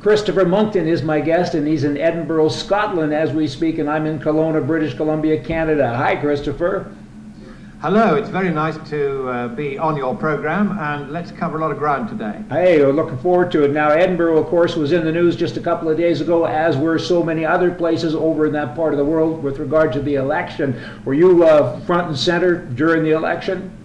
Christopher Monckton is my guest, and he's in Edinburgh, Scotland as we speak, and I'm in Kelowna, British Columbia, Canada. Hi, Christopher. Hello, it's very nice to be on your program, and let's cover a lot of ground today. Hey, we're looking forward to it. Now, Edinburgh, of course, was in the news just a couple of days ago, as were so many other places over in that part of the world with regard to the election. Were you front and center during the election?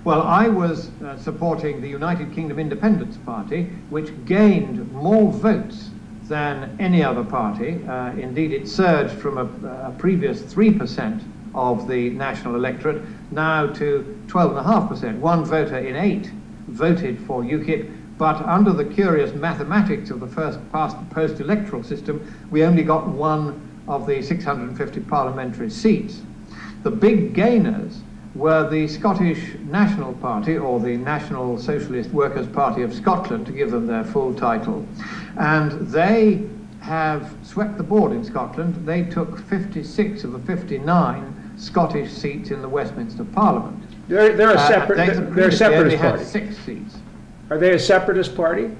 Well, I was supporting the United Kingdom Independence Party, which gained more votes than any other party. Indeed, it surged from a previous 3% of the national electorate now to 12.5%. One voter in 8 voted for UKIP, but under the curious mathematics of the first past post-electoral system, we only got one of the 650 parliamentary seats. The big gainers were the Scottish National Party, or the National Socialist Workers' Party of Scotland, to give them their full title. And they have swept the board in Scotland. They took 56 of the 59 Scottish seats in the Westminster Parliament. They're a separatist party. Had 6 seats. Are they a separatist party?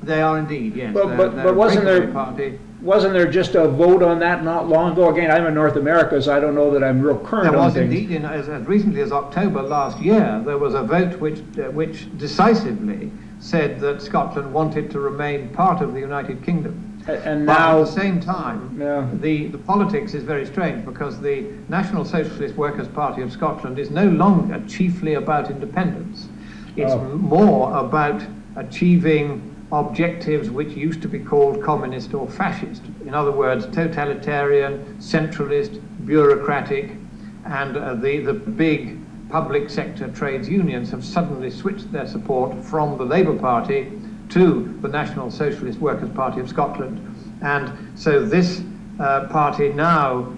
They are indeed, yes. But wasn't there just a vote on that not long ago? Again, I'm in North America, so I don't know that I'm real current on things. There was indeed, as recently as October last year, there was a vote which decisively said that Scotland wanted to remain part of the United Kingdom. And but now, at the same time, the politics is very strange, because the National Socialist Workers' Party of Scotland is no longer chiefly about independence. It's more about achieving objectives which used to be called communist or fascist. In other words, totalitarian, centralist, bureaucratic, and the big public sector trades unions have suddenly switched their support from the Labour Party to the National Socialist Workers' Party of Scotland. And so this party now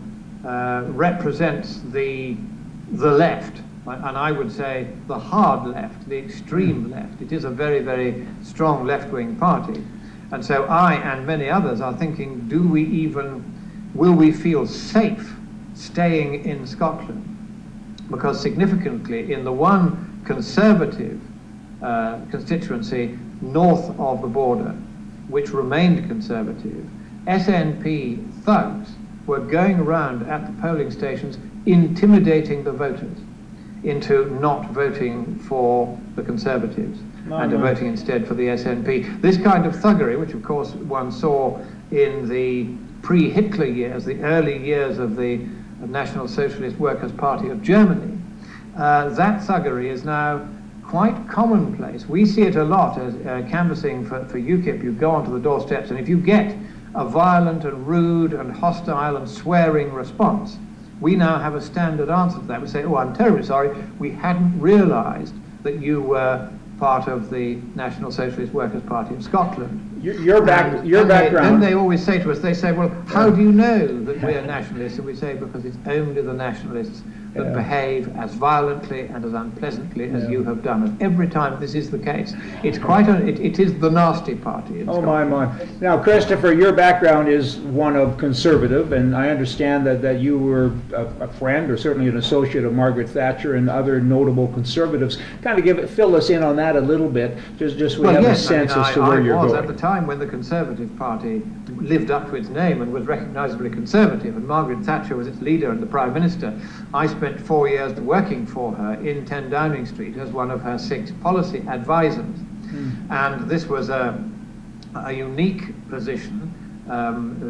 represents the left, and I would say the hard left, the extreme left. It is a very, very strong left-wing party. And so I and many others are thinking, will we feel safe staying in Scotland? Because significantly, in the one conservative constituency north of the border, which remained conservative, SNP thugs were going around at the polling stations intimidating the voters into not voting for the Conservatives and to voting instead for the SNP. This kind of thuggery, which of course one saw in the pre-Hitler years, the early years of the National Socialist Workers' Party of Germany, that thuggery is now quite commonplace. We see it a lot as canvassing for UKIP. You go onto the doorsteps, and if you get a violent and rude and hostile and swearing response, we now have a standard answer to that. We say, oh, I'm terribly sorry, we hadn't realised that you were part of the National Socialist Workers' Party of Scotland. Your background. Then they always say to us, they say, well, how do you know that we're nationalists? And we say, because it's only the nationalists that behave as violently and as unpleasantly as you have done. And every time this is the case, it's quite it is the nasty party in Scotland. My. Now, Christopher, your background is one of conservative, and I understand that you were a friend, or certainly an associate of Margaret Thatcher and other notable conservatives. Kind of fill us in on that a little bit, just so we have a sense as to where you're going. At the time when the Conservative Party lived up to its name and was recognisably conservative, and Margaret Thatcher was its leader and the Prime Minister, I spent 4 years working for her in 10 Downing Street as one of her 6 policy advisors. And this was a unique position.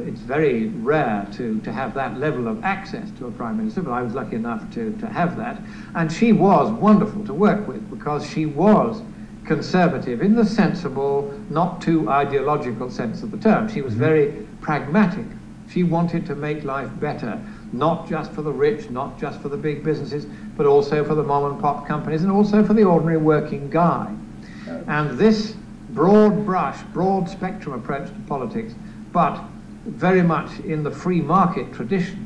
It's very rare to have that level of access to a Prime Minister, but I was lucky enough to have that. And she was wonderful to work with, because she was conservative in the sensible, not too ideological sense of the term. She was very pragmatic. She wanted to make life better, not just for the rich, not just for the big businesses, but also for the mom and pop companies, and also for the ordinary working guy. And this broad brush, broad spectrum approach to politics, but very much in the free market tradition,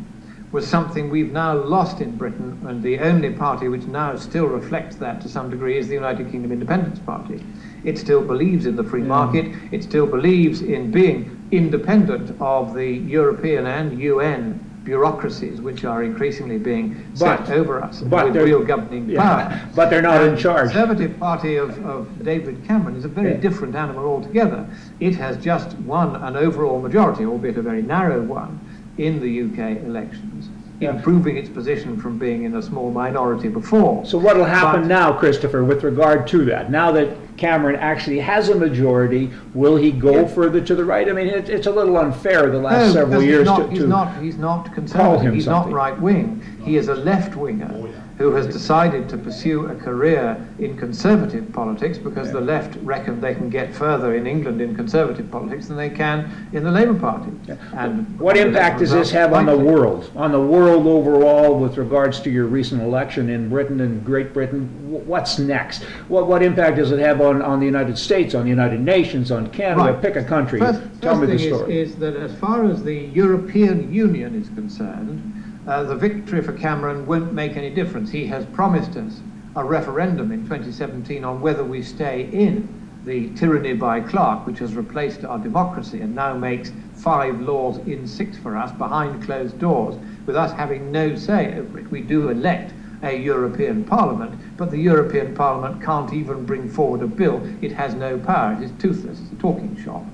was something we've now lost in Britain, and the only party which now still reflects that to some degree is the United Kingdom Independence Party. It still believes in the free market, it still believes in being independent of the European and UN bureaucracies which are increasingly being set over us with real governing power. But they're not in charge. The Conservative Party of David Cameron is a very different animal altogether. It has just won an overall majority, albeit a very narrow one, in the UK elections, improving its position from being in a small minority before. So what will happen now, Christopher, with regard to that? Now that Cameron actually has a majority, will he go further to the right? I mean, it's a little unfair the last several years he's not conservative, he's not right-wing. He is a left-winger who has decided to pursue a career in conservative politics because the left reckon they can get further in England in conservative politics than they can in the Labour Party. And what impact does this have on the world? On the world overall, with regards to your recent election in Britain and Great Britain, what's next? What impact does it have on the United States, on the United Nations, on Canada? Pick a country. Tell me the story. Is that as far as the European Union is concerned, the victory for Cameron won't make any difference. He has promised us a referendum in 2017 on whether we stay in the tyranny by clerk, which has replaced our democracy and now makes 5 laws in 6 for us behind closed doors, with us having no say over it. We do elect a European Parliament, but the European Parliament can't even bring forward a bill. It has no power. It is toothless. It's a talking shop.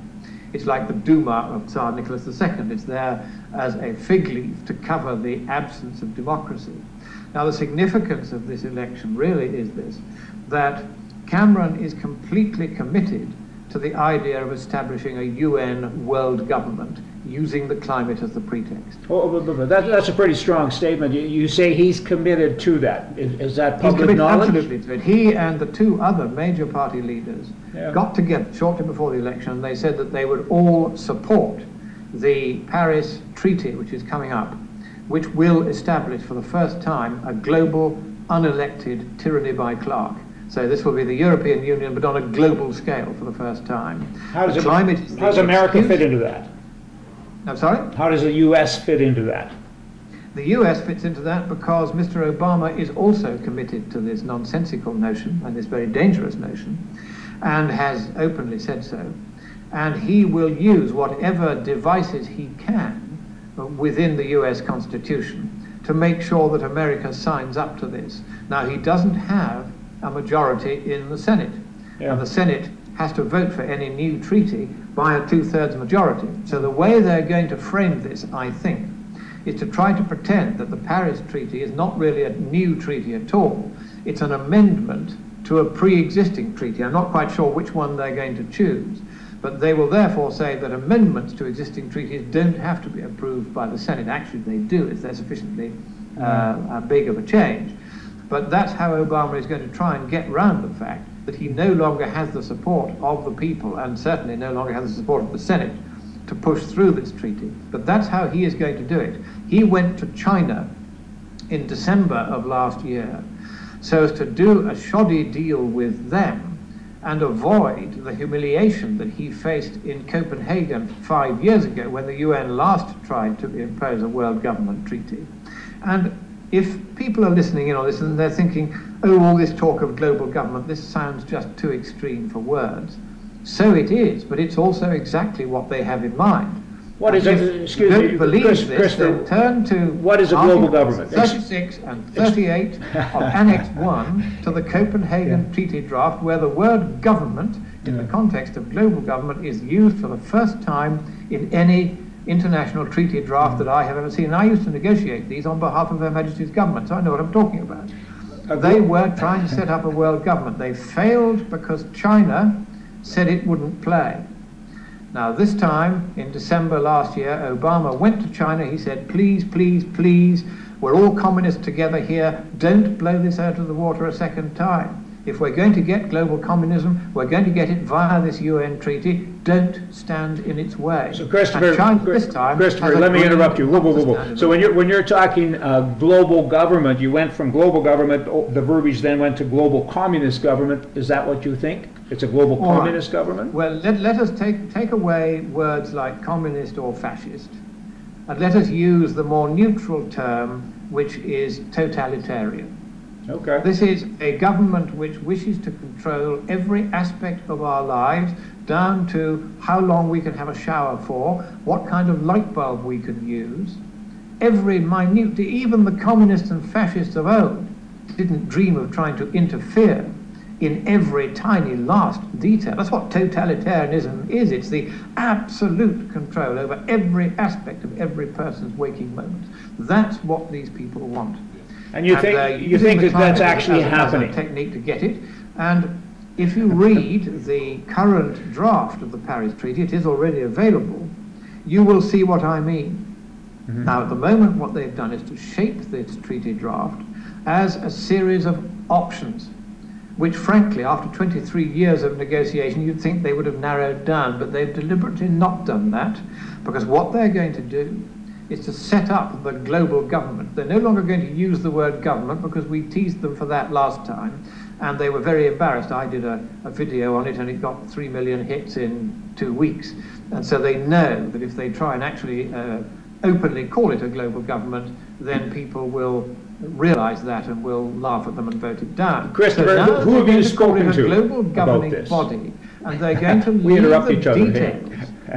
It's like the Duma of Tsar Nicholas II. It's there as a fig leaf to cover the absence of democracy. Now, the significance of this election really is this, that Cameron is completely committed to the idea of establishing a UN world government using the climate as the pretext. That's a pretty strong statement. You say he's committed to that. Is that public knowledge? Absolutely to it. He and the 2 other major party leaders got together shortly before the election, and they said that they would all support the Paris Treaty, which is coming up, which will establish for the first time a global unelected tyranny by clerk. So this will be the European Union, but on a global scale for the first time. How does America fit into that? I'm sorry? How does the U.S. fit into that? The U.S. fits into that because Mr. Obama is also committed to this nonsensical notion and this very dangerous notion, and has openly said so. And he will use whatever devices he can within the U.S. Constitution to make sure that America signs up to this. Now, he doesn't have a majority in the Senate, and the Senate has to vote for any new treaty by a 2/3 majority. So the way they're going to frame this, I think, is to try to pretend that the Paris Treaty is not really a new treaty at all. It's an amendment to a pre-existing treaty. I'm not quite sure which one they're going to choose, but they will therefore say that amendments to existing treaties don't have to be approved by the Senate. Actually, they do if they're sufficiently big of a change. But that's how Obama is going to try and get round the fact that he no longer has the support of the people, and certainly no longer has the support of the Senate, to push through this treaty. But that's how he is going to do it. He went to China in December of last year so as to do a shoddy deal with them and avoid the humiliation that he faced in Copenhagen 5 years ago when the UN last tried to impose a world government treaty. And if people are listening in on this and they're thinking, oh, all this talk of global government, this sounds just too extreme for words. So it is, but it's also exactly what they have in mind. What is it? Excuse me, don't believe this, then turn to what is a global government? 36 and 38 of Annex 1 to the Copenhagen Treaty draft, where the word government, in the context of global government, is used for the first time in any international treaty draft that I have ever seen. And I used to negotiate these on behalf of Her Majesty's government, so I know what I'm talking about. They were trying to set up a world government. They failed because China said it wouldn't play. Now, this time, in December last year, Obama went to China. He said, please, please, please, we're all communists together here. Don't blow this out of the water a second time. If we're going to get global communism, we're going to get it via this UN treaty. Don't stand in its way. So, Christopher, let me interrupt you. Whoa, whoa, whoa, whoa. So when you're talking global government, you went from global government, the verbiage then went to global communist government. Is that what you think? It's a global communist government? Well, let us take away words like communist or fascist, and let us use the more neutral term, which is totalitarian. Okay. This is a government which wishes to control every aspect of our lives, down to how long we can have a shower for, what kind of light bulb we can use, every minute, even the communists and fascists of old didn't dream of trying to interfere in every tiny last detail. That's what totalitarianism is. It's the absolute control over every aspect of every person's waking moments. That's what these people want. And you think that that's actually happening? As a technique to get it. And if you read the current draft of the Paris Treaty, it is already available, you will see what I mean. Mm-hmm. Now, at the moment, what they've done is to shape this treaty draft as a series of options, which frankly, after 23 years of negotiation, you'd think they would have narrowed down, but they've deliberately not done that, because what they're going to do is to set up the global government. They're no longer going to use the word government, because we teased them for that last time, and they were very embarrassed. I did a video on it, and it got 3 million hits in 2 weeks. And so they know that if they try and actually openly call it a global government, then people will realize that and will laugh at them and vote it down. Christopher, so who have you spoken to a global governing body, and they're going to leave the details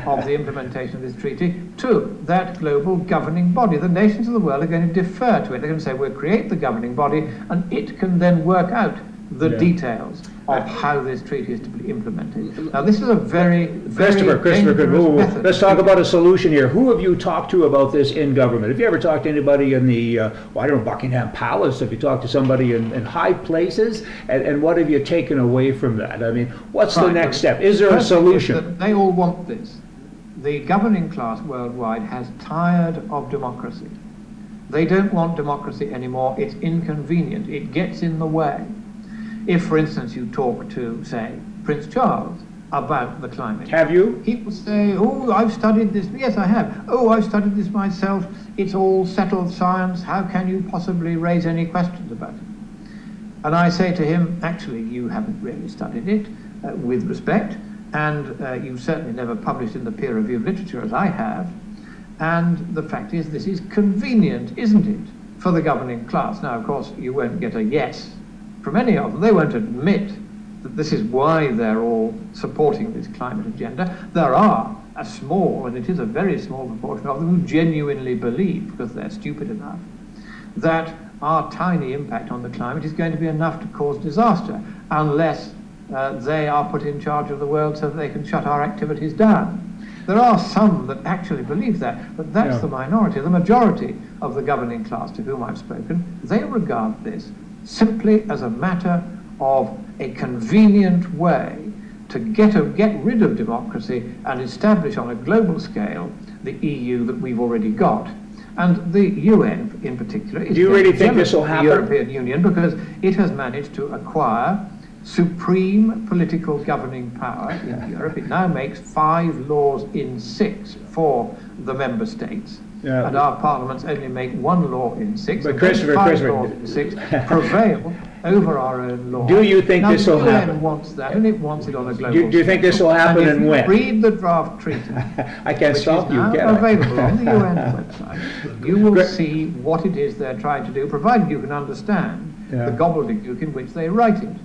of the implementation of this treaty to that global governing body. The nations of the world are going to defer to it. They're going to say, we'll create the governing body, and it can then work out the details of how this treaty is to be implemented. Now, this is a very, very dangerous method. Let's talk about a solution here. Who have you talked to about this in government? Have you ever talked to anybody in the, well, I don't know, Buckingham Palace? Have you talked to somebody in high places? And what have you taken away from that? I mean, what's the next step? Is there a solution? They all want this. The governing class worldwide has tired of democracy. They don't want democracy anymore. It's inconvenient. It gets in the way. If, for instance, you talk to, say, Prince Charles about the climate. Have you? He will say, oh, I've studied this. Yes, I have. Oh, I've studied this myself. It's all settled science. How can you possibly raise any questions about it? And I say to him, actually, you haven't really studied it, with respect, and you've certainly never published in the peer-reviewed literature as I have. And the fact is, this is convenient, isn't it, for the governing class? Now, of course, you won't get a yes from any of them. They won't admit that this is why they're all supporting this climate agenda. There are a small, and it is a very small proportion of them, who genuinely believe, because they're stupid enough, that our tiny impact on the climate is going to be enough to cause disaster, unless they are put in charge of the world so that they can shut our activities down. There are some that actually believe that, but that's the minority. The majority of the governing class to whom I've spoken, they regard this simply as a matter of a convenient way to get rid of democracy and establish on a global scale the EU that we've already got. And the UN in particular is Do you really think this will happen? The European Union, because it has managed to acquire supreme political governing power in Europe. It now makes 5 laws in 6 for the member states. Yeah. And our parliaments only make 1 law in 6. But Christopher, laws in 6 prevail over our own law. Do you think this will happen? The UN wants that, and it wants it on a global Do you think this will happen, and when? Read the draft treaty. I can't stop you, can I? Available on the UN website. You will see what it is they're trying to do, provided you can understand the gobbledygook in which they write it.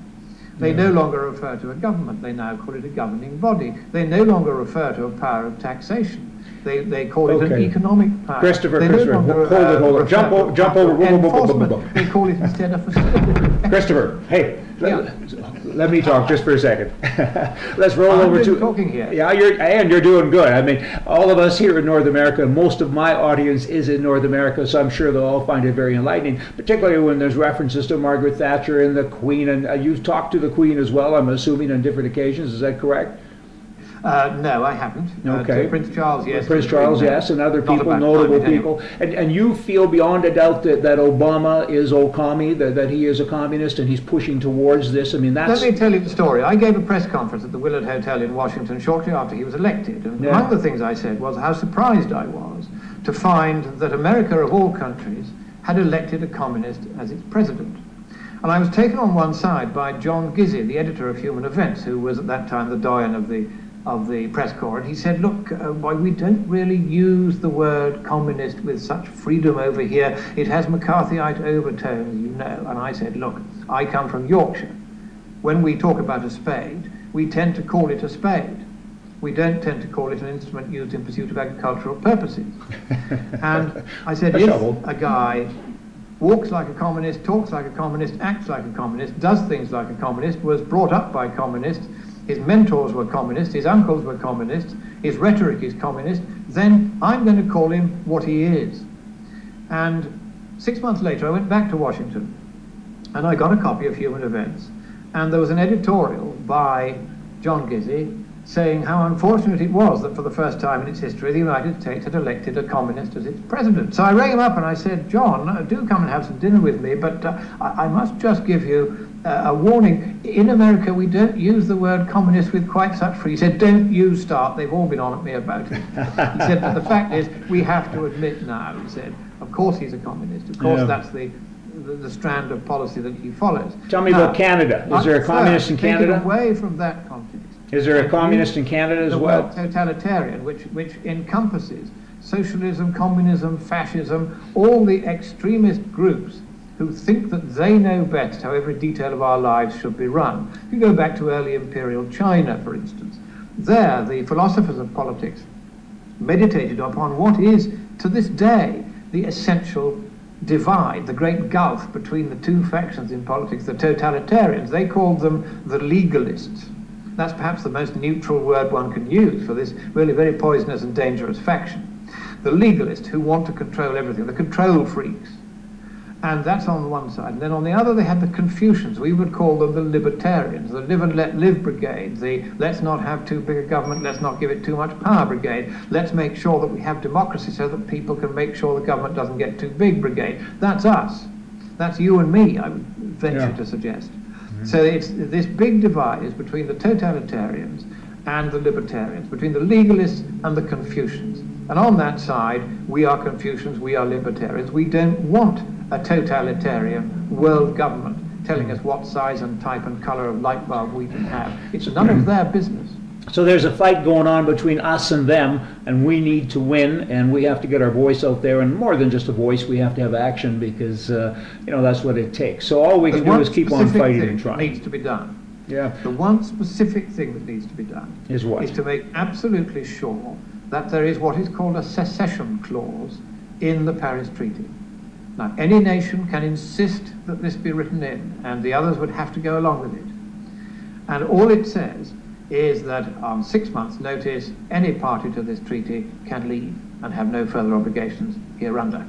They no longer refer to a government. They now call it a governing body. They no longer refer to a power of taxation. They call it an economic power. Christopher, hold it. Jump over. They call it instead a facility. Christopher, hey, let me talk just for a second. Let's roll over to talking here. Yeah, you're doing good. I mean, all of us here in North America, most of my audience is in North America, so I'm sure they'll all find it very enlightening, particularly when there's references to Margaret Thatcher and the Queen. And you've talked to the Queen as well, I'm assuming, on different occasions. Is that correct? No, I haven't. Okay. Prince Charles, yes. Prince Charles, yes, and other people, notable people. And you feel beyond a doubt that Obama is old-commie, that he is a communist and he's pushing towards this? I mean, that's... Let me tell you the story. I gave a press conference at the Willard Hotel in Washington shortly after he was elected. And among the things I said was how surprised I was to find that America, of all countries, had elected a communist as its president. And I was taken on one side by John Gizzi, the editor of Human Events, who was at that time the doyen of the press corps, and he said, look, we don't really use the word communist with such freedom over here. It has McCarthyite overtones, you know. And I said, look, I come from Yorkshire. When we talk about a spade, we tend to call it a spade. we don't tend to call it an instrument used in pursuit of agricultural purposes. And I said, if a guy walks like a communist, talks like a communist, acts like a communist, does things like a communist, was brought up by communists, his mentors were communists, his uncles were communists, his rhetoric is communist, then I'm going to call him what he is. And 6 months later, I went back to Washington, and I got a copy of Human Events, and there was an editorial by John Gizzi saying how unfortunate it was that for the first time in its history the United States had elected a communist as its president. So I rang him up and I said, John, do come and have some dinner with me, but I must just give you a warning. In America we don't use the word communist with quite such free. He said, don't you start, they've all been on at me about it. He said, but the fact is, we have to admit now, he said, of course he's a communist, of course that's the strand of policy that he follows. Tell me about Canada. Is there a communist in Canada? Away from that context. Is there a communist in Canada as well? The word totalitarian, which encompasses socialism, communism, fascism, all the extremist groups who think that they know best how every detail of our lives should be run. If you go back to early imperial China, for instance, there the philosophers of politics meditated upon what is, to this day, the essential divide, the great gulf between the two factions in politics, the totalitarians. They called them the legalists. That's perhaps the most neutral word one can use for this really very poisonous and dangerous faction. The legalists who want to control everything, the control freaks. And that's on one side. And then on the other they had the Confucians. We would call them the libertarians, the live and let live brigade, the let's not have too big a government, let's not give it too much power brigade, let's make sure that we have democracy so that people can make sure the government doesn't get too big brigade. That's us. That's you and me, I would venture to suggest. So it's this big divide is between the totalitarians and the libertarians, between the legalists and the Confucians. And on that side, we are Confucians, we are libertarians. We don't want a totalitarian world government telling us what size and type and color of light bulb we can have. It's none of their business. So there's a fight going on between us and them, and we need to win, and we have to get our voice out there, and more than just a voice, we have to have action, because you know, that's what it takes. So all we can do is keep on fighting and trying. Needs to be done. Yeah. The one specific thing that needs to be done is what? Is to make absolutely sure that there is what is called a secession clause in the Paris Treaty. Now, any nation can insist that this be written in, and the others would have to go along with it. And all it says is that on 6 months' notice, any party to this treaty can leave and have no further obligations hereunder.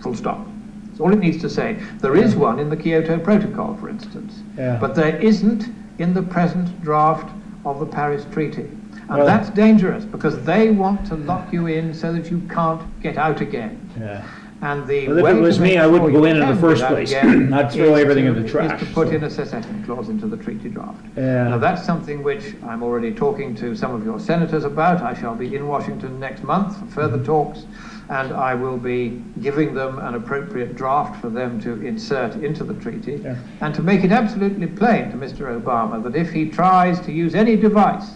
Full stop. That's all it needs to say. There is one in the Kyoto Protocol, for instance, but there isn't in the present draft of the Paris Treaty. And that's dangerous, because they want to lock you in so that you can't get out again. And the well, if it was me, I wouldn't go in the first place. I'd throw everything in the trash. Is to put in a secession clause into the treaty draft. Now that's something which I'm already talking to some of your senators about. I shall be in Washington next month for further talks, and I will be giving them an appropriate draft for them to insert into the treaty, and to make it absolutely plain to Mr. Obama that if he tries to use any device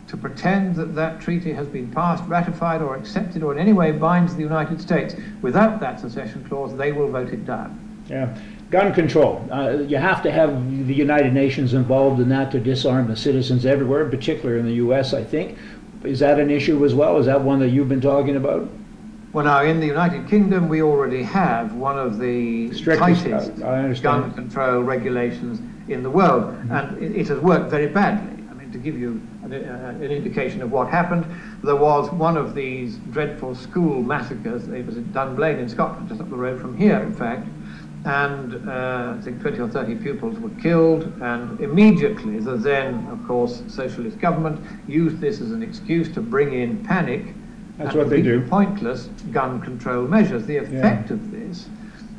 to pretend that that treaty has been passed, ratified, or accepted, or in any way binds the United States, without that secession clause, they will vote it down. Gun control. You have to have the United Nations involved in that to disarm the citizens everywhere, in particular in the U.S., I think. Is that an issue as well? Is that one that you've been talking about? Well, now, in the United Kingdom, we already have one of the tightest gun control regulations in the world, and it has worked very badly. To give you an indication of what happened, there was one of these dreadful school massacres. It was at Dunblane in Scotland, just up the road from here, in fact, and I think 20 or 30 pupils were killed, and immediately the then, of course, socialist government used this as an excuse to bring in panic. That's what they do. Pointless gun control measures. The effect of this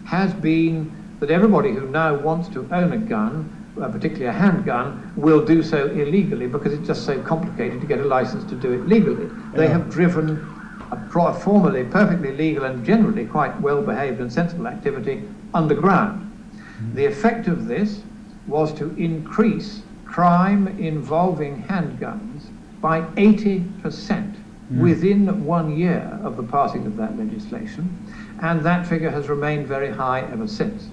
has been that everybody who now wants to own a gun, particularly a handgun, will do so illegally, because it's just so complicated to get a license to do it legally. They have driven a formerly perfectly legal and generally quite well-behaved and sensible activity underground. The effect of this was to increase crime involving handguns by 80% within 1 year of the passing of that legislation, and that figure has remained very high ever since.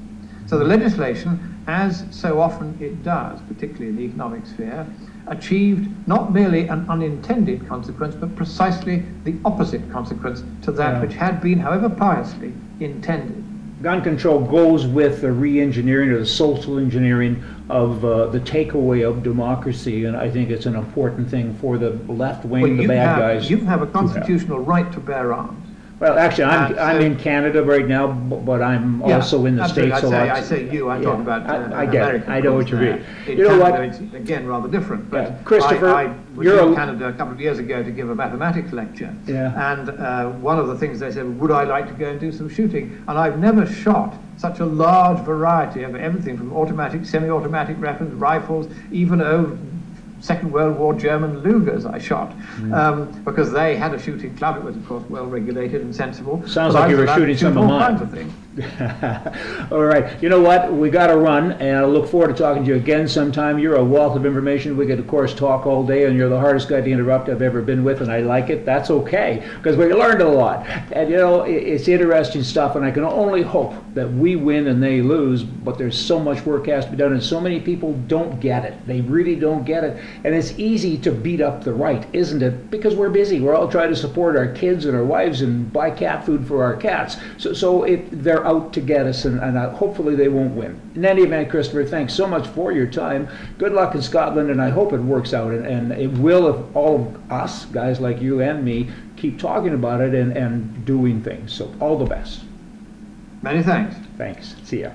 So the legislation, as so often it does, particularly in the economic sphere, achieved not merely an unintended consequence, but precisely the opposite consequence to that which had been, however piously, intended. Gun control goes with the re-engineering or the social engineering of the takeaway of democracy, and I think it's an important thing for the left wing, the bad guys. You have a constitutional right to bear arms. Well, actually, I'm in Canada right now, but I'm also in the States a lot. I say you, I talk about I get it. I know what you mean. In Canada, it's again rather different. But Christopher, I was in Canada a couple of years ago to give a mathematics lecture. And one of the things they said, would I like to go and do some shooting? And I've never shot such a large variety of everything from automatic, semi-automatic weapons, rifles, even old Second World War German Lugers I shot, because they had a shooting club. It was, of course, well regulated and sensible. Sounds like you were shooting some of mine. All kinds of things. All right. You know what? We got to run, and I look forward to talking to you again sometime. You're a wealth of information. We could, of course, talk all day, and you're the hardest guy to interrupt I've ever been with, and I like it. That's okay, because we learned a lot. And, you know, it's interesting stuff, and I can only hope that we win and they lose, but there's so much work has to be done, and so many people don't get it. They really don't get it. And it's easy to beat up the right, isn't it? Because we're busy. We're all trying to support our kids and our wives and buy cat food for our cats. So they're out to get us, and hopefully they won't win. In any event, Christopher, thanks so much for your time. Good luck in Scotland, and I hope it works out. And it will if all of us, guys like you and me, keep talking about it and doing things. So all the best. Many thanks. Thanks. See ya.